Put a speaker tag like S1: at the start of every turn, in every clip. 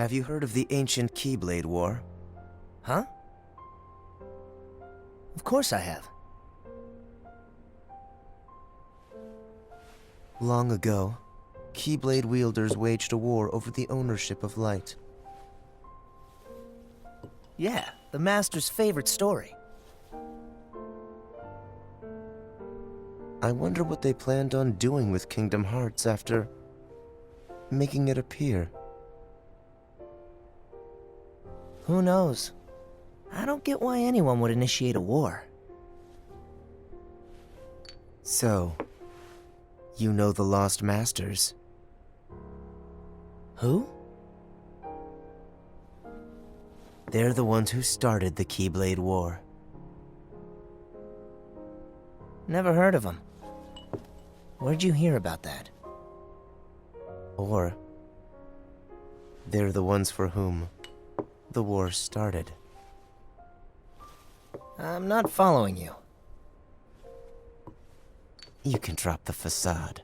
S1: Have you heard of the ancient Keyblade War?
S2: Huh? Of course I have.
S1: Long ago, Keyblade wielders waged a war over the ownership of light.
S2: Yeah, the Master's favorite story.
S1: I wonder what they planned on doing with Kingdom Hearts after making it appear.
S2: Who knows? I don't get why anyone would initiate a war.
S1: So, you know the Lost Masters?
S2: Who?
S1: They're the ones who started the Keyblade War.
S2: Never heard of them. Where'd you hear about that?
S1: Or, they're the ones for whom the war started.
S2: I'm not following you.
S1: You can drop the facade.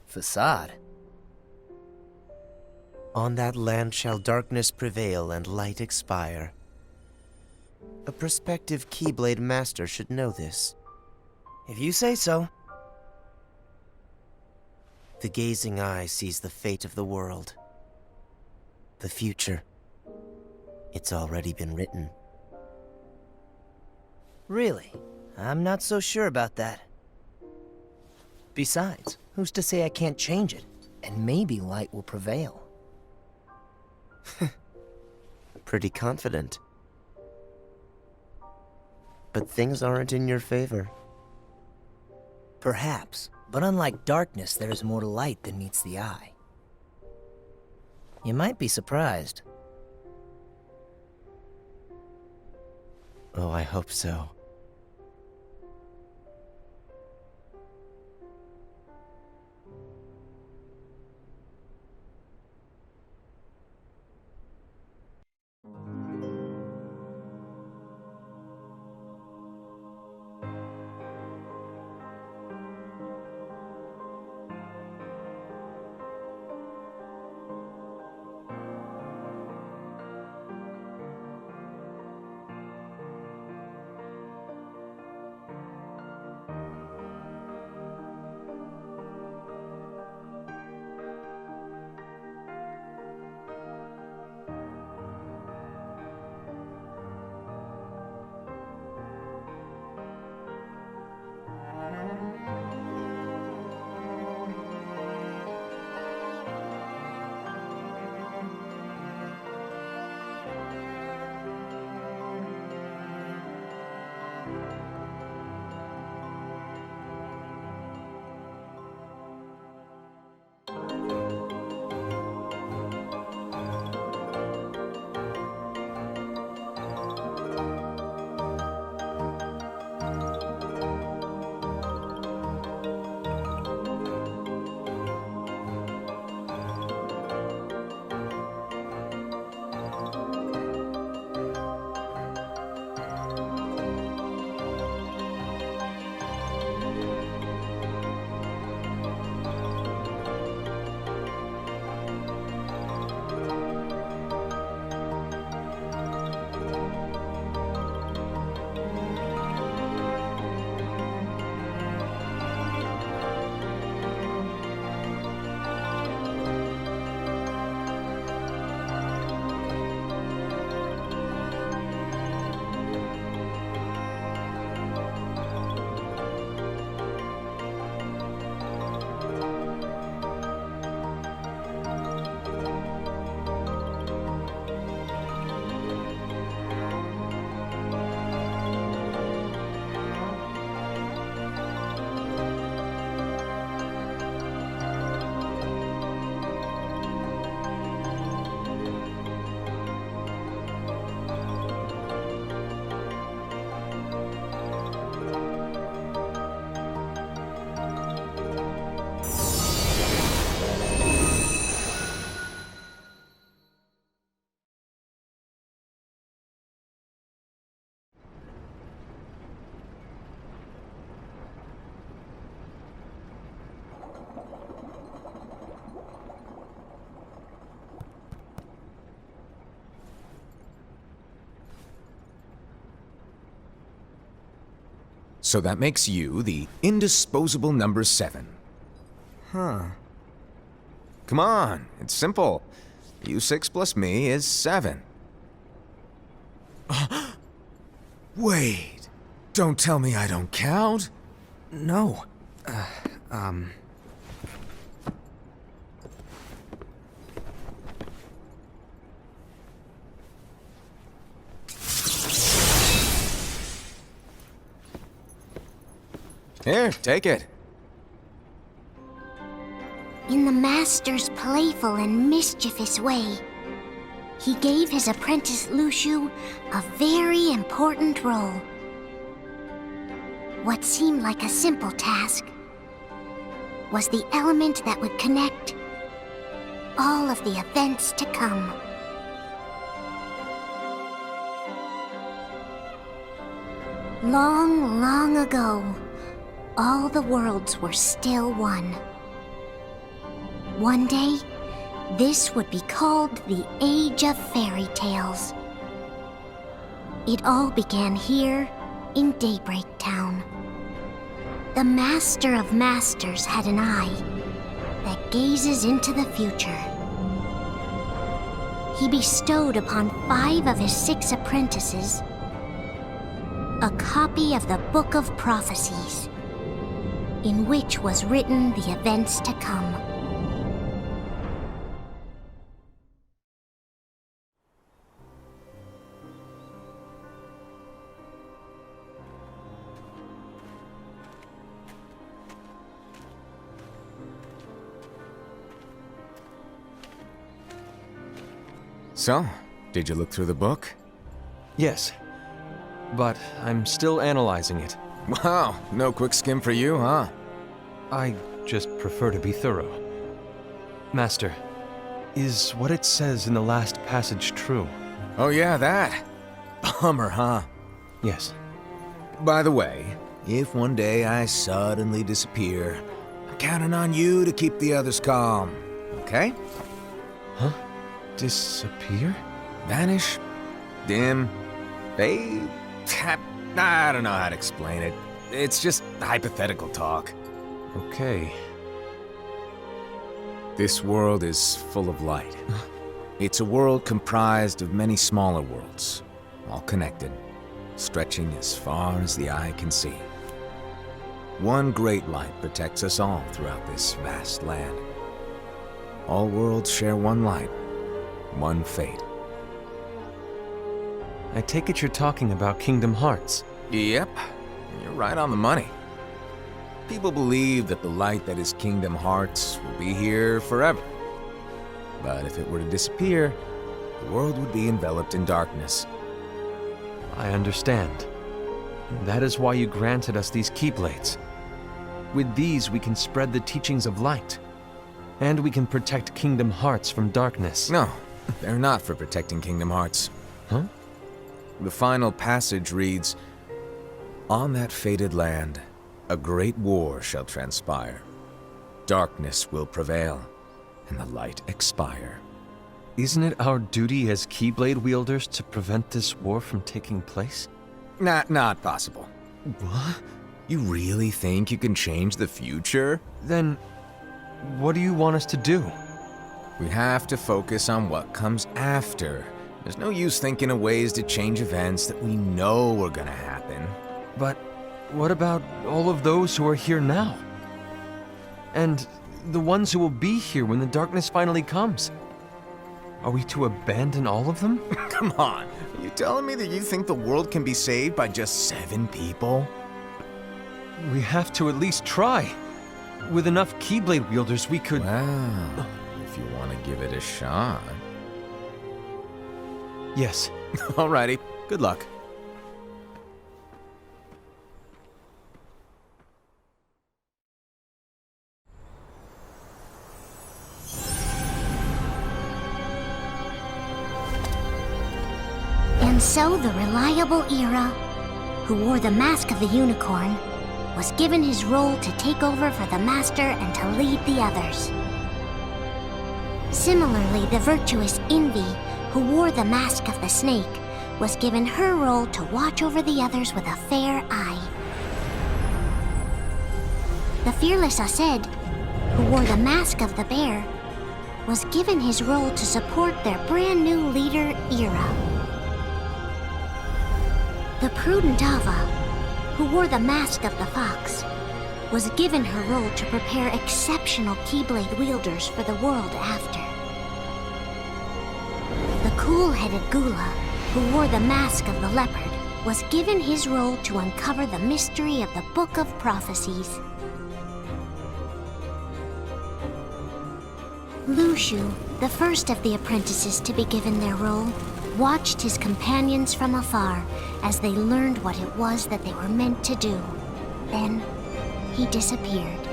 S2: Facade?
S1: On that land shall darkness prevail and light expire. A prospective Keyblade master should know this.
S2: If you say so.
S1: The gazing eye sees the fate of the world. The future. It's already been written.
S2: Really? I'm not so sure about that. Besides, who's to say I can't change it? And maybe light will prevail.
S1: Pretty confident. But things aren't in your favor.
S2: Perhaps, but unlike darkness, there is more to light than meets the eye. You might be surprised.
S1: Oh, I hope so.
S3: So that makes you the indisposable number 7.
S4: Huh.
S3: Come on, it's simple. You 6 plus me is 7. Wait, don't tell me I don't count.
S4: No.
S3: Here, take it.
S5: In the Master's playful and mischievous way, he gave his apprentice Luciu a very important role. What seemed like a simple task was the element that would connect all of the events to come. Long, long ago, all the worlds were still one. One day, this would be called the Age of Fairy Tales. It all began here in Daybreak Town. The Master of Masters had an eye that gazes into the future. He bestowed upon 5 of his 6 apprentices a copy of the Book of Prophecies, in which was written the events to come.
S3: So, did you look through the book?
S4: Yes. But I'm still analyzing it.
S3: Wow, no quick skim for you, huh?
S4: I just prefer to be thorough. Master, is what it says in the last passage true?
S3: Oh yeah, that. Bummer, huh?
S4: Yes.
S3: By the way, if one day I suddenly disappear, I'm counting on you to keep the others calm, okay?
S4: Huh? Disappear?
S3: Vanish? Dim? Fade? I don't know how to explain it. It's just hypothetical talk.
S4: Okay.
S3: This world is full of light. It's a world comprised of many smaller worlds, all connected, stretching as far as the eye can see. One great light protects us all throughout this vast land. All worlds share one light, one fate.
S4: I take it you're talking about Kingdom Hearts.
S3: Yep, you're right on the money. People believe that the light that is Kingdom Hearts will be here forever. But if it were to disappear, the world would be enveloped in darkness.
S4: I understand. That is why you granted us these Keyblades. With these, we can spread the teachings of light. And we can protect Kingdom Hearts from darkness.
S3: No, they're not for protecting Kingdom Hearts.
S4: Huh?
S3: The final passage reads, "On that fated land, a great war shall transpire. Darkness will prevail, and the light expire."
S4: Isn't it our duty as Keyblade wielders to prevent this war from taking place?
S3: Not possible.
S4: What?
S3: You really think you can change the future?
S4: Then, what do you want us to do?
S3: We have to focus on what comes after. There's no use thinking of ways to change events that we know are gonna happen.
S4: But what about all of those who are here now? And the ones who will be here when the darkness finally comes? Are we to abandon all of them?
S3: Come on, are you telling me that you think the world can be saved by just 7 people?
S4: We have to at least try. With enough Keyblade wielders, we could...
S3: Well, if you want to give it a shot.
S4: Yes.
S3: Alrighty, good luck.
S5: And so the reliable Era, who wore the mask of the unicorn, was given his role to take over for the Master and to lead the others. Similarly, the virtuous Envy, who wore the mask of the snake, was given her role to watch over the others with a fair eye. The fearless Aesed, who wore the mask of the bear, was given his role to support their brand new leader, Ira. The prudent Ava, who wore the mask of the fox, was given her role to prepare exceptional Keyblade wielders for the world after. The cool-headed Gula, who wore the mask of the leopard, was given his role to uncover the mystery of the Book of Prophecies. Lushu, the first of the apprentices to be given their role, watched his companions from afar as they learned what it was that they were meant to do. Then, he disappeared.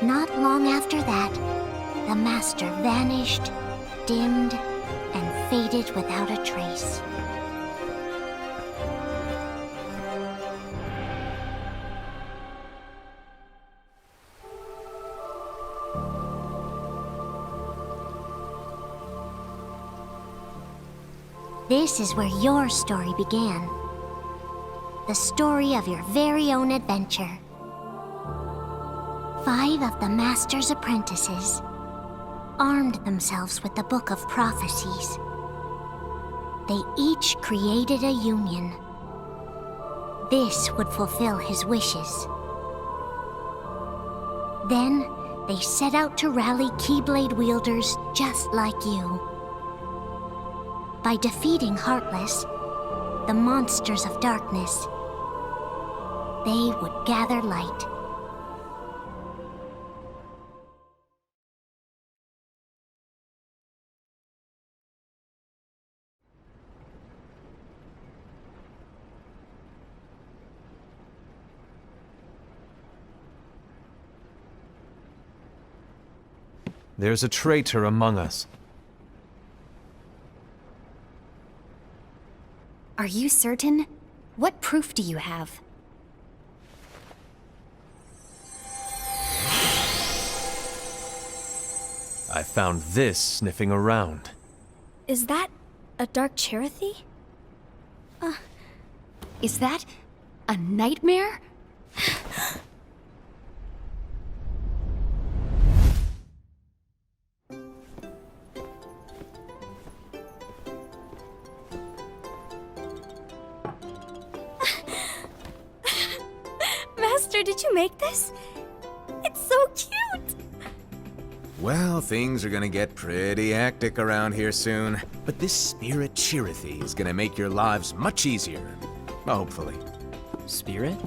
S5: Not long after that, the master vanished, dimmed, and faded without a trace. This is where your story began. The story of your very own adventure. 5 of the Master's apprentices armed themselves with the Book of Prophecies. They each created a union. This would fulfill his wishes. Then, they set out to rally Keyblade wielders just like you. By defeating Heartless, the monsters of darkness, they would gather light.
S4: There's a traitor among us.
S6: Are you certain? What proof do you have?
S4: I found this sniffing around.
S6: Is that a dark Cherothy? Is that a nightmare? Master, did you make this? It's so cute!
S3: Well, things are gonna get pretty hectic around here soon. But this spirit Cherothy is gonna make your lives much easier. Hopefully.
S2: Spirit?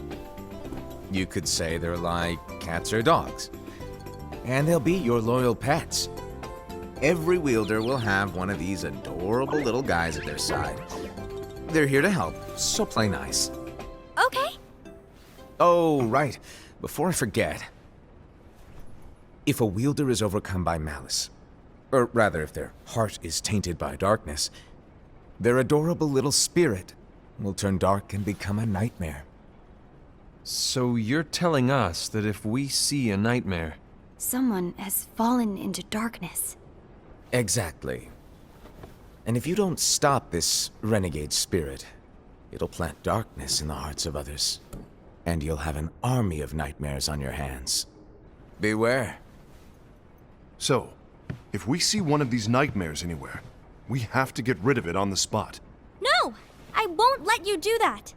S3: You could say they're like cats or dogs. And they'll be your loyal pets. Every wielder will have one of these adorable little guys at their side. They're here to help, so play nice.
S6: Okay.
S3: Oh, right. Before I forget. If a wielder is overcome by malice, or rather if their heart is tainted by darkness, their adorable little spirit will turn dark and become a nightmare.
S4: So you're telling us that if we see a nightmare...
S6: Someone has fallen into darkness.
S3: Exactly. And if you don't stop this renegade spirit, it'll plant darkness in the hearts of others. And you'll have an army of nightmares on your hands. Beware.
S7: So, if we see one of these nightmares anywhere, we have to get rid of it on the spot.
S6: No! I won't let you do that!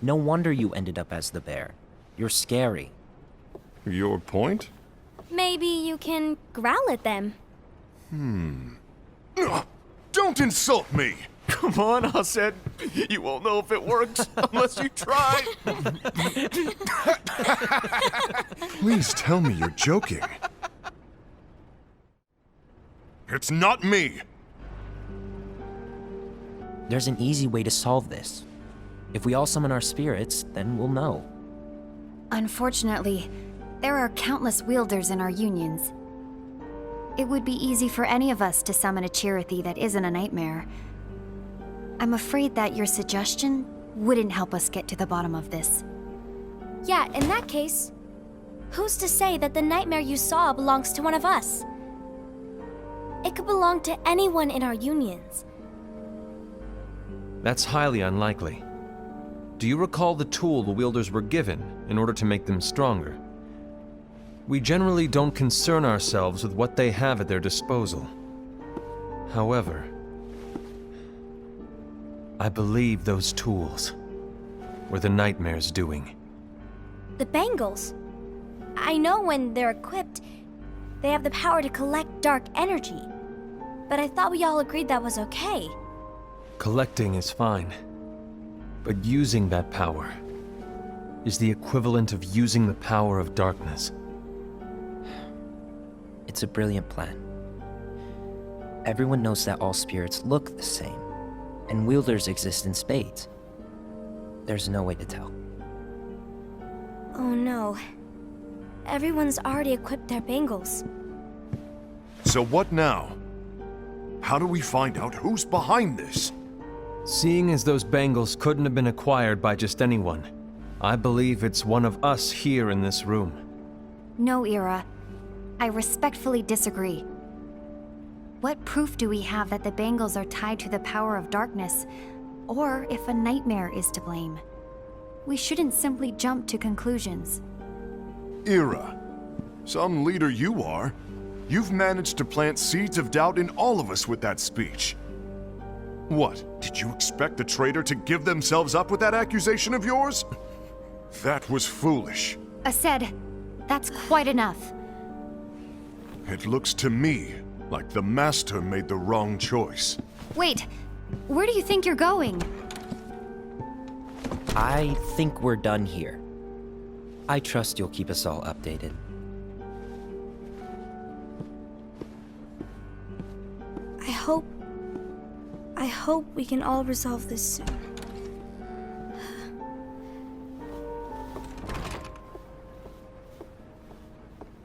S2: No wonder you ended up as the bear. You're scary.
S7: Your point?
S6: Maybe you can growl at them.
S7: Ugh, don't insult me!
S8: Come on, Aesed. You won't know if it works unless you try.
S7: Please tell me you're joking. It's not me!
S2: There's an easy way to solve this. If we all summon our spirits, then we'll know.
S6: Unfortunately, there are countless wielders in our unions. It would be easy for any of us to summon a Cherothy that isn't a nightmare. I'm afraid that your suggestion wouldn't help us get to the bottom of this.
S9: Yeah, in that case, who's to say that the nightmare you saw belongs to one of us? It could belong to anyone in our unions.
S4: That's highly unlikely. Do you recall the tool the wielders were given in order to make them stronger? We generally don't concern ourselves with what they have at their disposal. However, I believe those tools were the Nightmare's doing.
S9: The bangles. I know when they're equipped, they have the power to collect dark energy. But I thought we all agreed that was okay.
S4: Collecting is fine, but using that power is the equivalent of using the power of darkness.
S2: It's a brilliant plan. Everyone knows that all spirits look the same, and wielders exist in spades. There's no way to tell.
S9: Oh no. Everyone's already equipped their bangles.
S7: So what now? How do we find out who's behind this?
S4: Seeing as those bangles couldn't have been acquired by just anyone, I believe it's one of us here in this room.
S6: No, Ira. I respectfully disagree. What proof do we have that the bangles are tied to the power of darkness, or if a nightmare is to blame? We shouldn't simply jump to conclusions.
S7: Ira, some leader you are. You've managed to plant seeds of doubt in all of us with that speech. What, did you expect the traitor to give themselves up with that accusation of yours? That was foolish.
S6: Ased, that's quite enough.
S7: It looks to me like the Master made the wrong choice.
S6: Wait, where do you think you're going?
S2: I think we're done here. I trust you'll keep us all updated.
S9: I hope we can all resolve this soon.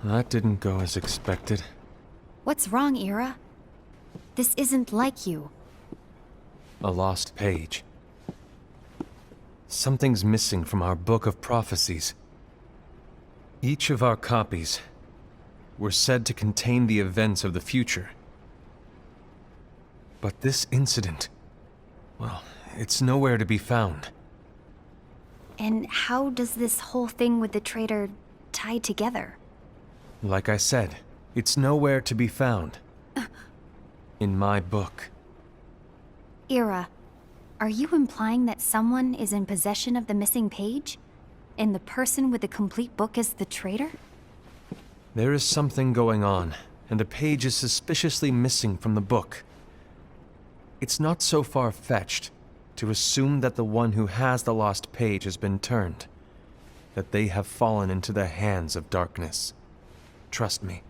S4: That didn't go as expected.
S6: What's wrong, Ira? This isn't like you.
S4: A lost page. Something's missing from our book of prophecies. Each of our copies were said to contain the events of the future. But this incident, well, it's nowhere to be found.
S6: And how does this whole thing with the traitor tie together?
S4: Like I said, it's nowhere to be found. In my book.
S6: Ira, are you implying that someone is in possession of the missing page? And the person with the complete book is the traitor?
S4: There is something going on, and the page is suspiciously missing from the book. It's not so far-fetched to assume that the one who has the lost page has been turned, that they have fallen into the hands of darkness. Trust me.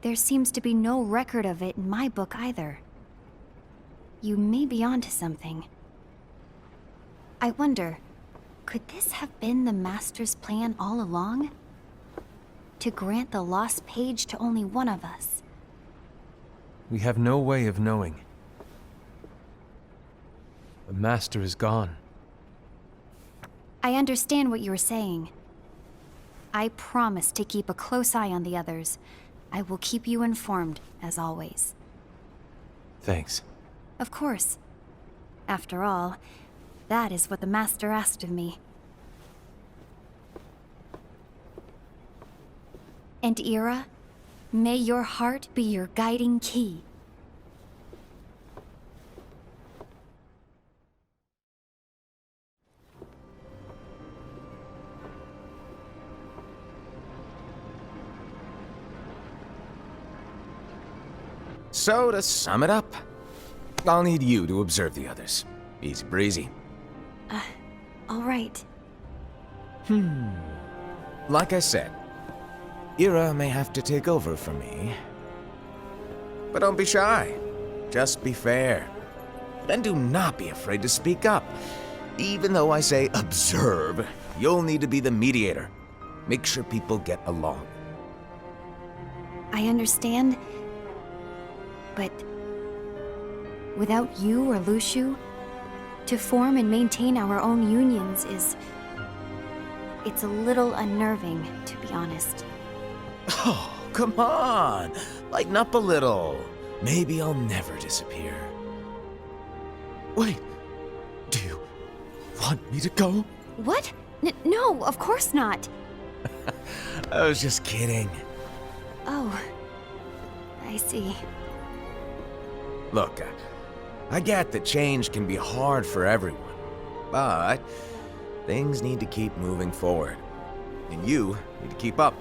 S6: There seems to be no record of it in my book either. You may be onto something. I wonder, could this have been the Master's plan all along? To grant the lost page to only one of us?
S4: We have no way of knowing. The Master is gone.
S6: I understand what you're saying. I promise to keep a close eye on the others. I will keep you informed, as always.
S4: Thanks.
S6: Of course. After all, that is what the Master asked of me. And Ira, may your heart be your guiding key.
S3: So, to sum it up, I'll need you to observe the others. Easy breezy.
S6: All right.
S3: Like I said, Ira may have to take over for me. But don't be shy. Just be fair. And do not be afraid to speak up. Even though I say observe, you'll need to be the mediator. Make sure people get along.
S6: I understand. But without you or Luciu, to form and maintain our own unions it's a little unnerving, to be honest.
S3: Oh, come on! Lighten up a little. Maybe I'll never disappear. Wait, do you want me to go?
S6: What? No, of course not.
S3: I was just kidding.
S6: Oh, I see.
S3: Look, I get that change can be hard for everyone, but things need to keep moving forward. And you need to keep up.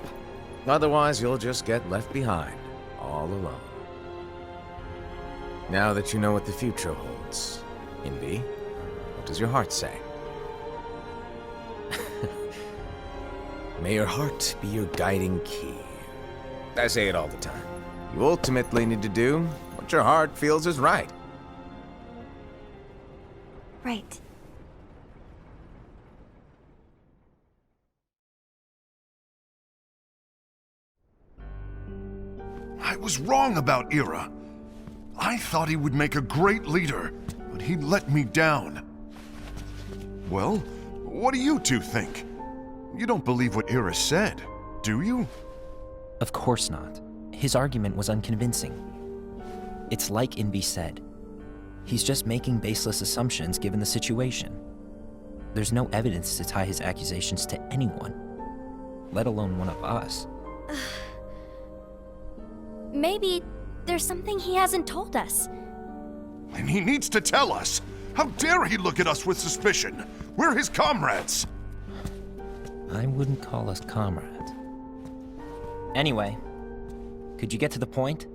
S3: Otherwise, you'll just get left behind, all alone. Now that you know what the future holds, Envy, what does your heart say? May your heart be your guiding key. I say it all the time. You ultimately need to do what your heart feels is right.
S6: Right.
S7: I was wrong about Ira. I thought he would make a great leader, but he let me down. Well, what do you two think? You don't believe what Ira said, do you?
S10: Of course not. His argument was unconvincing. It's like Envy said. He's just making baseless assumptions given the situation. There's no evidence to tie his accusations to anyone, let alone one of us.
S9: Maybe there's something he hasn't told us.
S7: And he needs to tell us. How dare he look at us with suspicion? We're his comrades.
S10: I wouldn't call us comrades. Anyway, could you get to the point?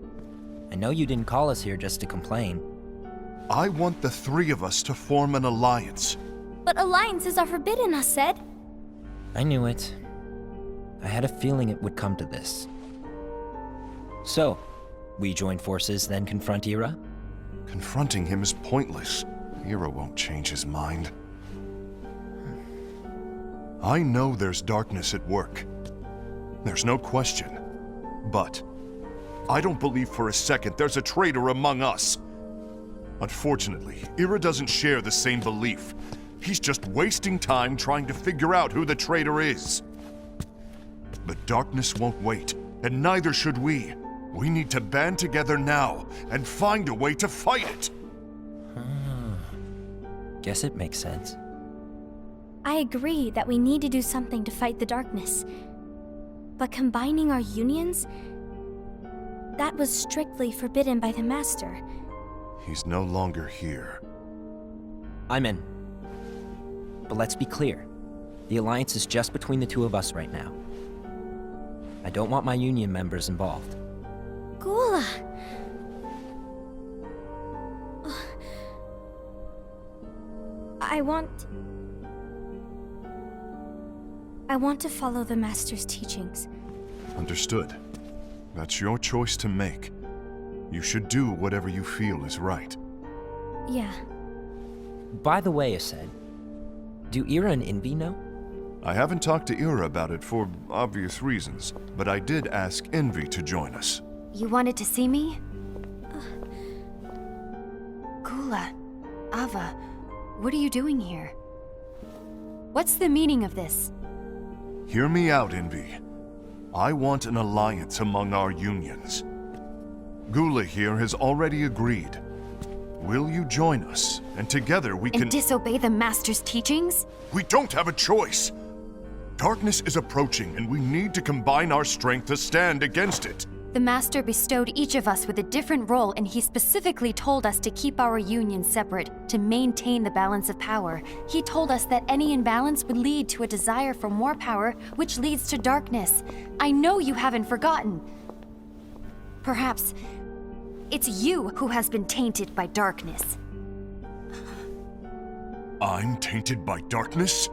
S10: I know you didn't call us here just to complain.
S7: I want the three of us to form an alliance.
S9: But alliances are forbidden, us said.
S10: I knew it. I had a feeling it would come to this. So, we join forces, then confront Ira?
S7: Confronting him is pointless. Ira won't change his mind. I know there's darkness at work. There's no question. But I don't believe for a second there's a traitor among us. Unfortunately, Ira doesn't share the same belief. He's just wasting time trying to figure out who the traitor is. But darkness won't wait, and neither should we. We need to band together now and find a way to fight it.
S10: Guess it makes sense.
S9: I agree that we need to do something to fight the darkness. But combining our unions? That was strictly forbidden by the Master.
S7: He's no longer here.
S10: I'm in. But let's be clear. The alliance is just between the two of us right now. I don't want my union members involved.
S9: Gula! I want to follow the Master's teachings.
S7: Understood. That's your choice to make. You should do whatever you feel is right.
S9: Yeah.
S10: By the way, Ased, do Ira and Envy know?
S7: I haven't talked to Ira about it for obvious reasons, but I did ask Envy to join us.
S6: You wanted to see me? Gula, Ava, what are you doing here? What's the meaning of this?
S7: Hear me out, Envy. I want an alliance among our unions. Gula here has already agreed. Will you join us? And together we can—
S6: And disobey the Master's teachings?
S7: We don't have a choice! Darkness is approaching, and we need to combine our strength to stand against it.
S6: The Master bestowed each of us with a different role, and he specifically told us to keep our union separate, to maintain the balance of power. He told us that any imbalance would lead to a desire for more power, which leads to darkness. I know you haven't forgotten. Perhaps it's you who has been tainted by darkness.
S7: I'm tainted by darkness?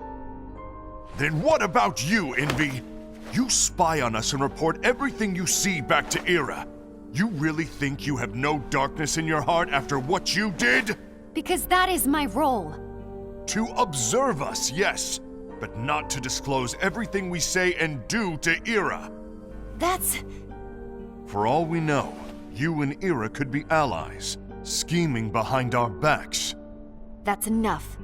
S7: Then what about you, Envy? You spy on us and report everything you see back to Ira. You really think you have no darkness in your heart after what you did?
S6: Because that is my role.
S7: To observe us, yes, but not to disclose everything we say and do to Ira.
S6: That's...
S7: For all we know, you and Ira could be allies, scheming behind our backs.
S6: That's enough.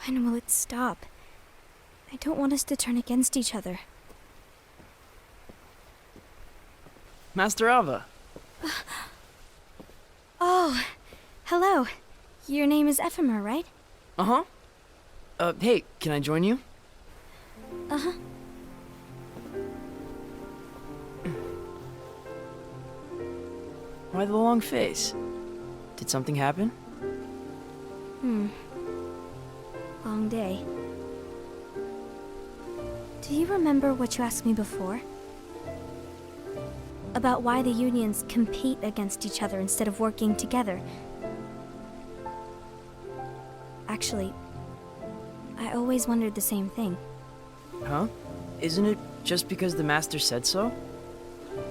S9: When will it stop? I don't want us to turn against each other.
S11: Master Alva.
S9: Oh, hello. Your name is Ephemer, right?
S11: Uh-huh. Hey, can I join you?
S9: Uh-huh.
S11: Why the long face? Did something happen?
S9: Long day. Do you remember what you asked me before? About why the unions compete against each other instead of working together. Actually, I always wondered the same thing.
S11: Huh? Isn't it just because the Master said so?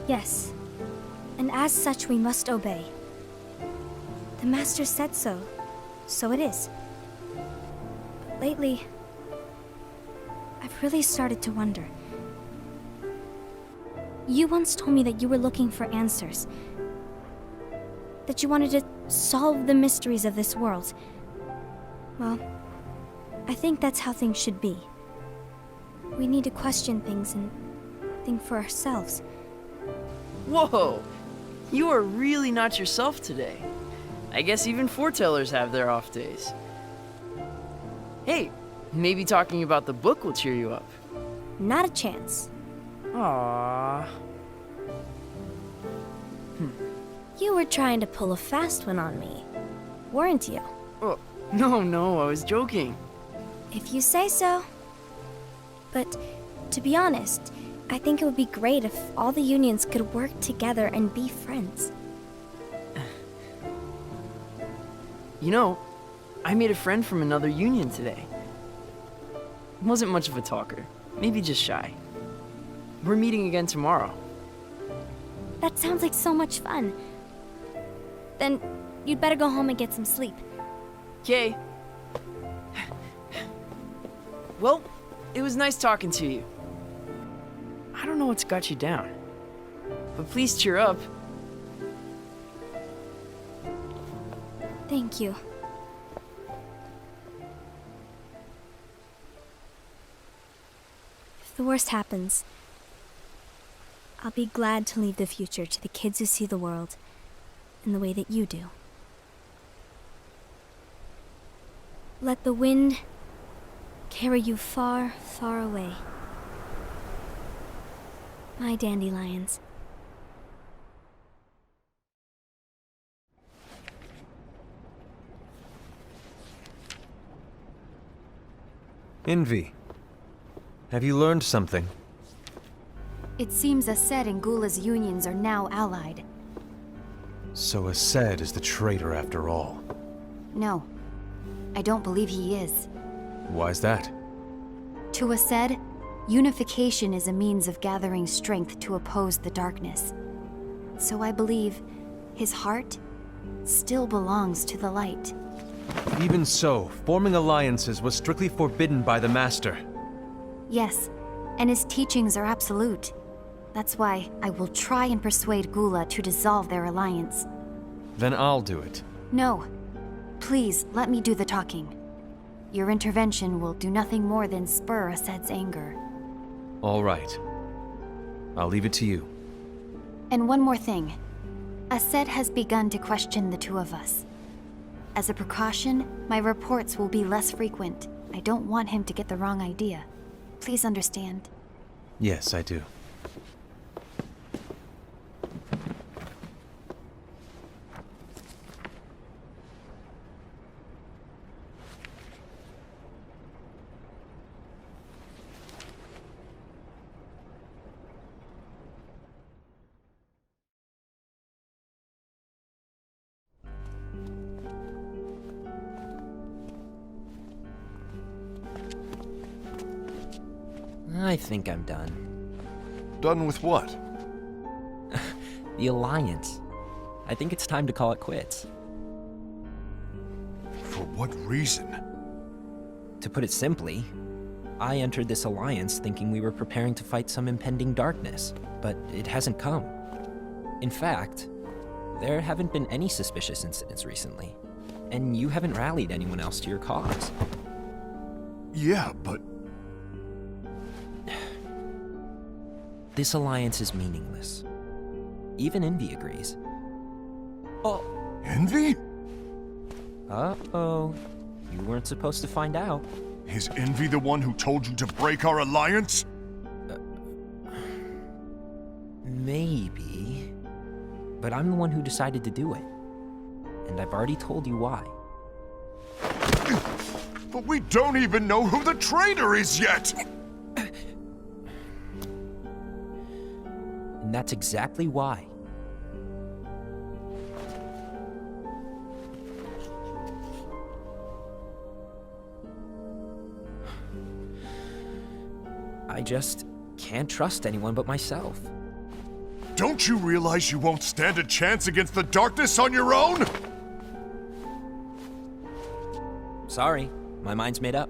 S9: Yes. And as such, we must obey. The Master said so, so it is. But lately, I've really started to wonder. You once told me that you were looking for answers. That you wanted to solve the mysteries of this world. Well, I think that's how things should be. We need to question things and think for ourselves.
S11: Whoa! You are really not yourself today. I guess even foretellers have their off days. Hey, maybe talking about the book will cheer you up.
S9: Not a chance.
S11: Aww.
S9: You were trying to pull a fast one on me, weren't you?
S11: Oh, no, I was joking.
S9: If you say so. But, to be honest, I think it would be great if all the unions could work together and be friends.
S11: You know, I made a friend from another union today. Wasn't much of a talker, maybe just shy. We're meeting again tomorrow.
S9: That sounds like so much fun. Then, you'd better go home and get some sleep.
S11: Okay. Well, it was nice talking to you. I don't know what's got you down, but please cheer up.
S9: Thank you. If the worst happens, I'll be glad to leave the future to the kids who see the world in the way that you do. Let the wind carry you far, far away. My dandelions.
S4: Envy. Have you learned something?
S6: It seems Ased and Gula's unions are now allied.
S4: So Ased is the traitor after all.
S6: No, I don't believe he is.
S4: Why's that?
S6: To Ased, unification is a means of gathering strength to oppose the darkness. So I believe his heart still belongs to the light.
S4: Even so, forming alliances was strictly forbidden by the Master.
S6: Yes, and his teachings are absolute. That's why I will try and persuade Gula to dissolve their alliance.
S4: Then I'll do it.
S6: No. Please, let me do the talking. Your intervention will do nothing more than spur Ased's anger.
S4: All right. I'll leave it to you.
S6: And one more thing. Ased has begun to question the two of us. As a precaution, my reports will be less frequent. I don't want him to get the wrong idea. Please understand.
S4: Yes, I do.
S10: I think I'm done.
S7: Done with what?
S10: The Alliance. I think it's time to call it quits.
S7: For what reason?
S10: To put it simply, I entered this alliance thinking we were preparing to fight some impending darkness, but it hasn't come. In fact, there haven't been any suspicious incidents recently, and you haven't rallied anyone else to your cause.
S7: Yeah, but...
S10: This alliance is meaningless. Even Envy agrees. Oh.
S7: Envy?
S10: Uh-oh. You weren't supposed to find out.
S7: Is Envy the one who told you to break our alliance?
S10: Maybe. But I'm the one who decided to do it. And I've already told you why.
S7: But we don't even know who the traitor is yet!
S10: And that's exactly why. I just can't trust anyone but myself.
S7: Don't you realize you won't stand a chance against the darkness on your own?
S10: Sorry, my mind's made up.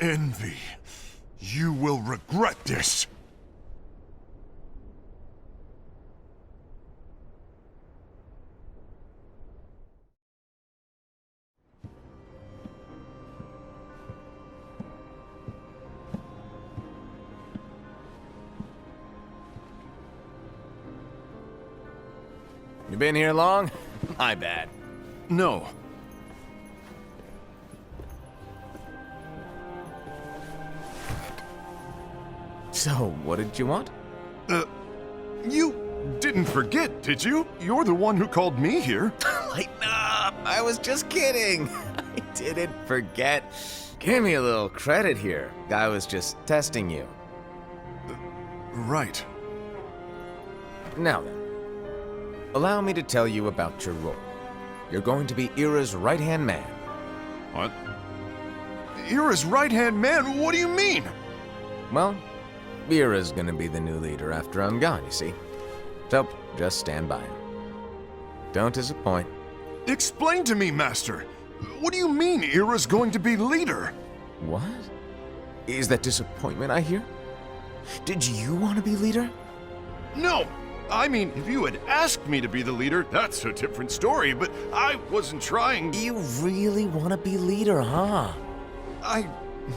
S7: Envy, you will regret this.
S3: You been here long? My bad.
S7: No.
S3: So, what did you want?
S7: You didn't forget, did you? You're the one who called me here.
S3: Lighten up! I was just kidding. I didn't forget. Give me a little credit here. I was just testing you.
S7: Right.
S3: Now then, allow me to tell you about your role. You're going to be Ira's right-hand man.
S7: What? Ira's right-hand man? What do you mean?
S3: Well, Ira's gonna be the new leader after I'm gone, you see. So, just stand by him. Don't disappoint.
S7: Explain to me, Master. What do you mean Ira's going to be leader?
S3: What? Is that disappointment I hear? Did you want to be leader?
S7: No! I mean, if you had asked me to be the leader, that's a different story, but I wasn't trying...
S3: You really want to be leader, huh?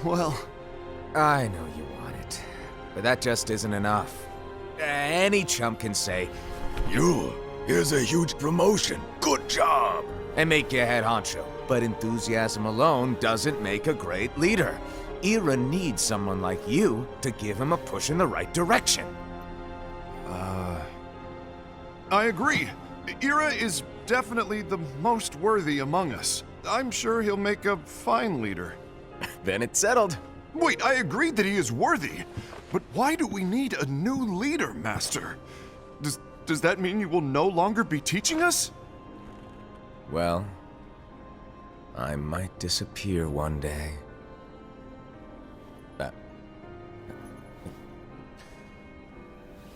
S7: Well...
S3: I know you want it, but that just isn't enough. Any chump can say, here's a huge promotion, good job, and make you head honcho. But enthusiasm alone doesn't make a great leader. Ira needs someone like you to give him a push in the right direction.
S7: I agree. Ira is definitely the most worthy among us. I'm sure he'll make a fine leader.
S3: Then it's settled.
S7: Wait, I agreed that he is worthy. But why do we need a new leader, Master? Does that mean you will no longer be teaching us?
S3: Well, I might disappear one day.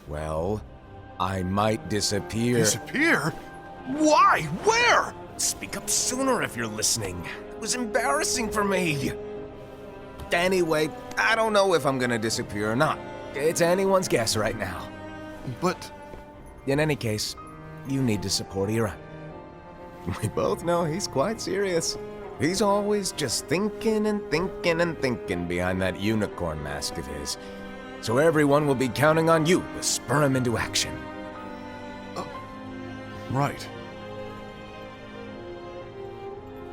S3: Well, I might disappear.
S7: Disappear? Why? Where?
S3: Speak up sooner if you're listening. It was embarrassing for me. Anyway, I don't know if I'm gonna disappear or not. It's anyone's guess right now.
S7: But...
S3: In any case, you need to support Ira. We both know he's quite serious. He's always just thinking and thinking and thinking behind that unicorn mask of his. So everyone will be counting on you to spur him into action.
S7: Right.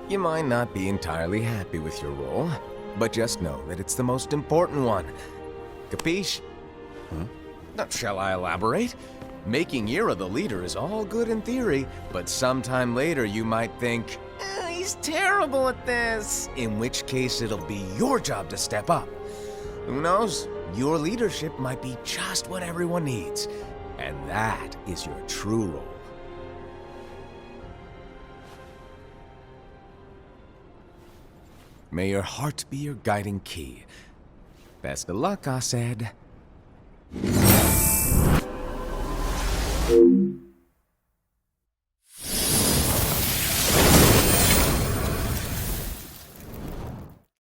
S3: You might not be entirely happy with your role, but just know that it's the most important one. Capiche? Shall I elaborate? Making Ira the leader is all good in theory, but sometime later you might think, he's terrible at this. In which case it'll be your job to step up. Who knows? Your leadership might be just what everyone needs. And that is your true role. May your heart be your guiding key. Best of luck, I said.